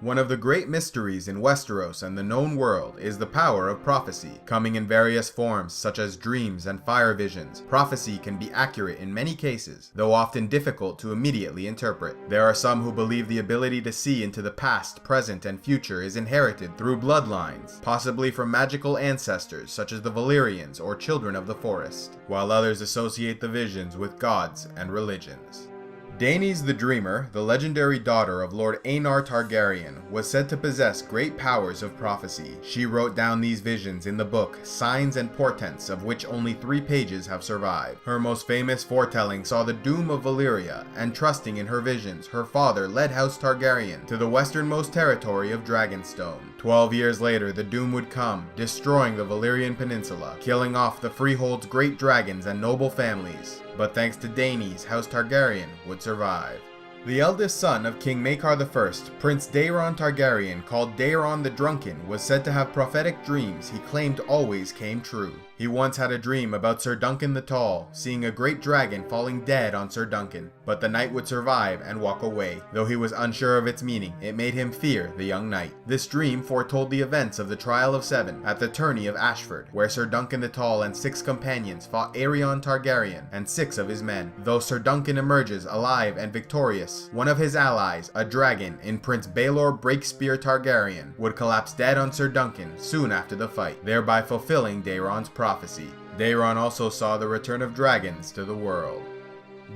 One of the great mysteries in Westeros and the known world is the power of prophecy. Coming in various forms such as dreams and fire visions, prophecy can be accurate in many cases, though often difficult to immediately interpret. There are some who believe the ability to see into the past, present, and future is inherited through bloodlines, possibly from magical ancestors such as the Valyrians or children of the forest, while others associate the visions with gods and religions. Daenys the Dreamer, the legendary daughter of Lord Daeron Targaryen, was said to possess great powers of prophecy. She wrote down these visions in the book Signs and Portents, of which only 3 pages have survived. Her most famous foretelling saw the doom of Valyria, and trusting in her visions, her father led House Targaryen to the westernmost territory of Dragonstone. 12 years later, the doom would come, destroying the Valyrian peninsula, killing off the Freehold's great dragons and noble families. But thanks to Daenys, House Targaryen would survive. The eldest son of King Maekar I, Prince Daeron Targaryen, called Daeron the Drunken, was said to have prophetic dreams he claimed always came true. He once had a dream about Sir Duncan the Tall, seeing a great dragon falling dead on Sir Duncan, but the knight would survive and walk away. Though he was unsure of its meaning, it made him fear the young knight. This dream foretold the events of the Trial of Seven at the tourney of Ashford, where Sir Duncan the Tall and 6 companions fought Aerion Targaryen and 6 of his men. Though Sir Duncan emerges alive and victorious, one of his allies, a dragon in Prince Baelor Breakspear Targaryen, would collapse dead on Sir Duncan soon after the fight, thereby fulfilling Daeron's prophecy. Daeron also saw the return of dragons to the world.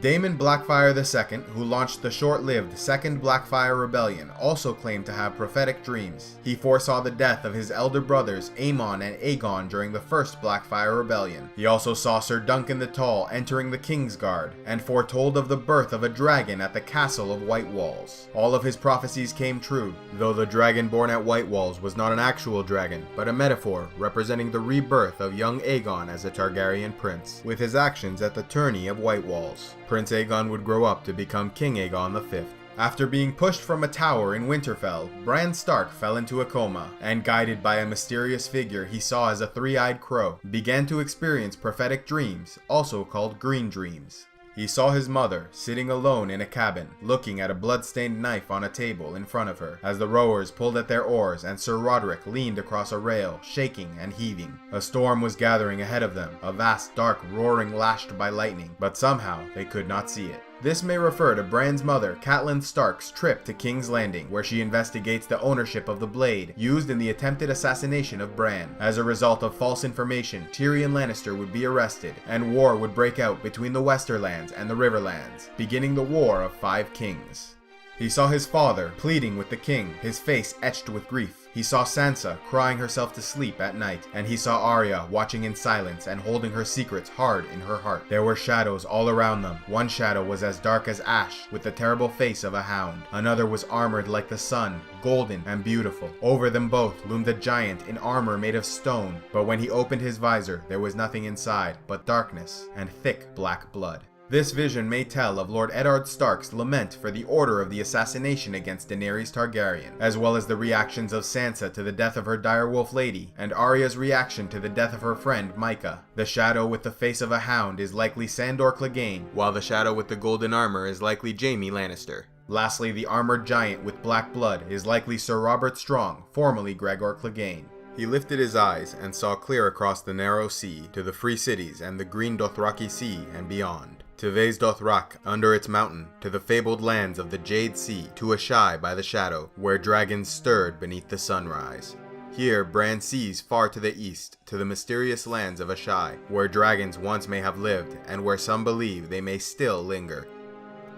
Daemon Blackfyre II, who launched the short-lived Second Blackfyre Rebellion, also claimed to have prophetic dreams. He foresaw the death of his elder brothers Aemon and Aegon during the First Blackfyre Rebellion. He also saw Sir Duncan the Tall entering the Kingsguard, and foretold of the birth of a dragon at the Castle of White Walls. All of his prophecies came true, though the dragon born at White Walls was not an actual dragon, but a metaphor representing the rebirth of young Aegon as a Targaryen prince, with his actions at the tourney of White Walls. Prince Aegon would grow up to become King Aegon V. After being pushed from a tower in Winterfell, Bran Stark fell into a coma, and guided by a mysterious figure he saw as a 3-eyed crow, began to experience prophetic dreams, also called green dreams. He saw his mother sitting alone in a cabin, looking at a blood-stained knife on a table in front of her, as the rowers pulled at their oars and Sir Roderick leaned across a rail, shaking and heaving. A storm was gathering ahead of them, a vast dark roaring lashed by lightning, but somehow they could not see it. This may refer to Bran's mother, Catelyn Stark's trip to King's Landing, where she investigates the ownership of the blade used in the attempted assassination of Bran. As a result of false information, Tyrion Lannister would be arrested, and war would break out between the Westerlands and the Riverlands, beginning the War of 5 Kings. He saw his father pleading with the king, his face etched with grief. He saw Sansa crying herself to sleep at night, and he saw Arya watching in silence and holding her secrets hard in her heart. There were shadows all around them. One shadow was as dark as ash, with the terrible face of a hound. Another was armored like the sun, golden and beautiful. Over them both loomed a giant in armor made of stone, but when he opened his visor, there was nothing inside but darkness and thick black blood. This vision may tell of Lord Eddard Stark's lament for the order of the assassination against Daenerys Targaryen, as well as the reactions of Sansa to the death of her direwolf lady, and Arya's reaction to the death of her friend Mycah. The shadow with the face of a hound is likely Sandor Clegane, while the shadow with the golden armor is likely Jaime Lannister. Lastly, the armored giant with black blood is likely Sir Robert Strong, formerly Gregor Clegane. He lifted his eyes and saw clear across the narrow sea to the free cities and the green Dothraki Sea and beyond. To Vase Dothrak, under its mountain, to the fabled lands of the Jade Sea, to Ashai by the shadow, where dragons stirred beneath the sunrise. Here Bran sees far to the east, to the mysterious lands of Ashai, where dragons once may have lived, and where some believe they may still linger.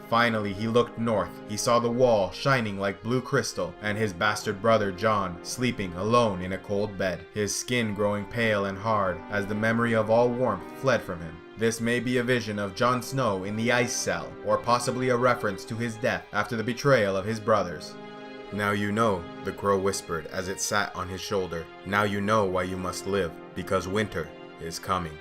Finally, he looked north. He saw the wall shining like blue crystal, and his bastard brother Jon sleeping alone in a cold bed, his skin growing pale and hard as the memory of all warmth fled from him. This may be a vision of Jon Snow in the ice cell, or possibly a reference to his death after the betrayal of his brothers. "Now you know," the crow whispered as it sat on his shoulder. "Now you know why you must live, because winter is coming."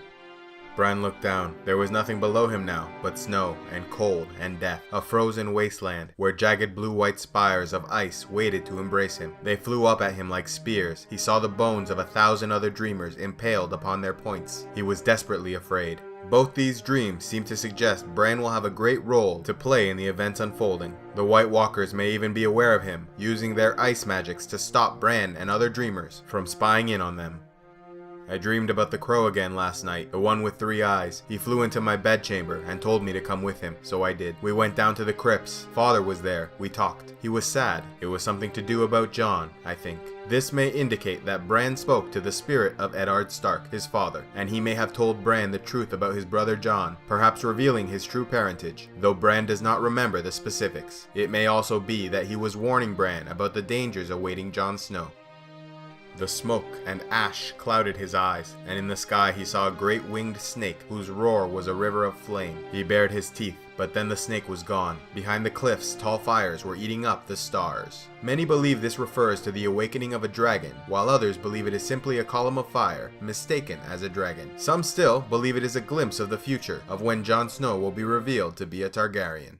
Bran looked down. There was nothing below him now but snow and cold and death, a frozen wasteland where jagged blue-white spires of ice waited to embrace him. They flew up at him like spears. He saw the bones of 1,000 other dreamers impaled upon their points. He was desperately afraid. Both these dreams seem to suggest Bran will have a great role to play in the events unfolding. The White Walkers may even be aware of him, using their ice magics to stop Bran and other dreamers from spying in on them. I dreamed about the crow again last night, the one with 3 eyes. He flew into my bedchamber and told me to come with him, so I did. We went down to the crypts. Father was there. We talked. He was sad. It was something to do about Jon, I think. This may indicate that Bran spoke to the spirit of Eddard Stark, his father, and he may have told Bran the truth about his brother Jon, perhaps revealing his true parentage, though Bran does not remember the specifics. It may also be that he was warning Bran about the dangers awaiting Jon Snow. The smoke and ash clouded his eyes, and in the sky he saw a great winged snake whose roar was a river of flame. He bared his teeth, but then the snake was gone. Behind the cliffs, tall fires were eating up the stars. Many believe this refers to the awakening of a dragon, while others believe it is simply a column of fire, mistaken as a dragon. Some still believe it is a glimpse of the future, of when Jon Snow will be revealed to be a Targaryen.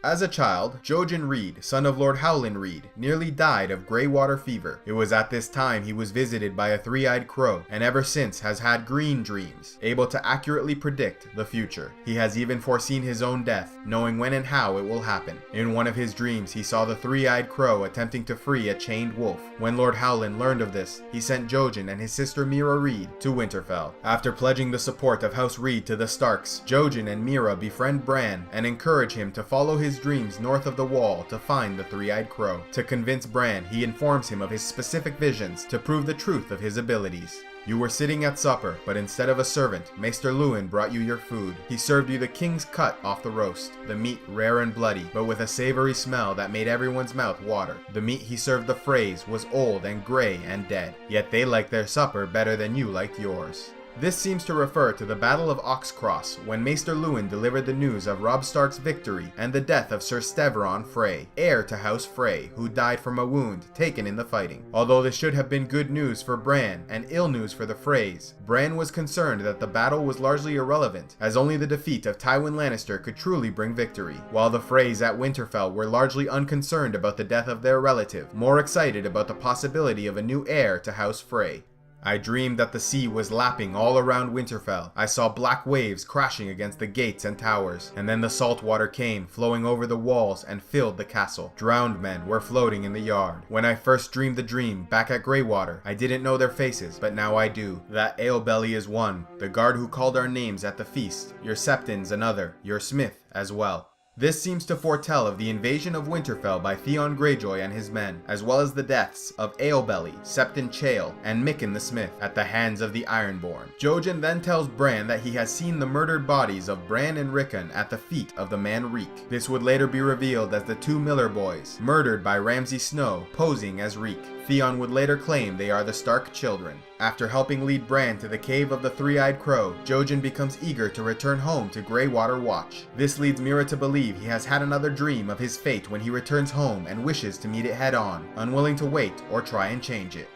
As a child, Jojen Reed, son of Lord Howland Reed, nearly died of grey water fever. It was at this time he was visited by a 3-eyed crow, and ever since has had green dreams, able to accurately predict the future. He has even foreseen his own death, knowing when and how it will happen. In one of his dreams, he saw the 3-eyed crow attempting to free a chained wolf. When Lord Howland learned of this, he sent Jojen and his sister Meera Reed to Winterfell. After pledging the support of House Reed to the Starks, Jojen and Meera befriend Bran and encourage him to follow his dreams north of the wall to find the 3-eyed crow. To convince Bran, he informs him of his specific visions to prove the truth of his abilities. You were sitting at supper, but instead of a servant, Maester Luwin brought you your food. He served you the king's cut off the roast, the meat rare and bloody, but with a savory smell that made everyone's mouth water. The meat he served the Freys was old and grey and dead, yet they liked their supper better than you liked yours. This seems to refer to the Battle of Oxcross, when Maester Luwin delivered the news of Robb Stark's victory and the death of Sir Steveron Frey, heir to House Frey, who died from a wound taken in the fighting. Although this should have been good news for Bran and ill news for the Freys, Bran was concerned that the battle was largely irrelevant, as only the defeat of Tywin Lannister could truly bring victory, while the Freys at Winterfell were largely unconcerned about the death of their relative, more excited about the possibility of a new heir to House Frey. I dreamed that the sea was lapping all around Winterfell. I saw black waves crashing against the gates and towers, and then the salt water came, flowing over the walls and filled the castle. Drowned men were floating in the yard. When I first dreamed the dream, back at Greywater, I didn't know their faces, but now I do. That Alebelly is one, the guard who called our names at the feast, your Septon's another, your Smith as well. This seems to foretell of the invasion of Winterfell by Theon Greyjoy and his men, as well as the deaths of Alebelly, Septon Chael, and Mikken the Smith at the hands of the Ironborn. Jojen then tells Bran that he has seen the murdered bodies of Bran and Rickon at the feet of the man Reek. This would later be revealed as the 2 Miller boys, murdered by Ramsay Snow, posing as Reek. Theon would later claim they are the Stark children. After helping lead Bran to the cave of the 3-eyed crow, Jojen becomes eager to return home to Greywater Watch. This leads Meera to believe he has had another dream of his fate when he returns home and wishes to meet it head on, unwilling to wait or try and change it.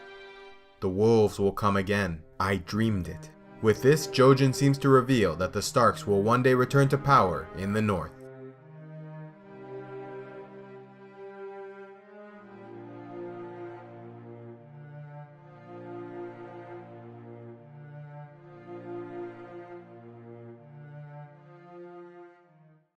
The wolves will come again. I dreamed it. With this, Jojen seems to reveal that the Starks will one day return to power in the north.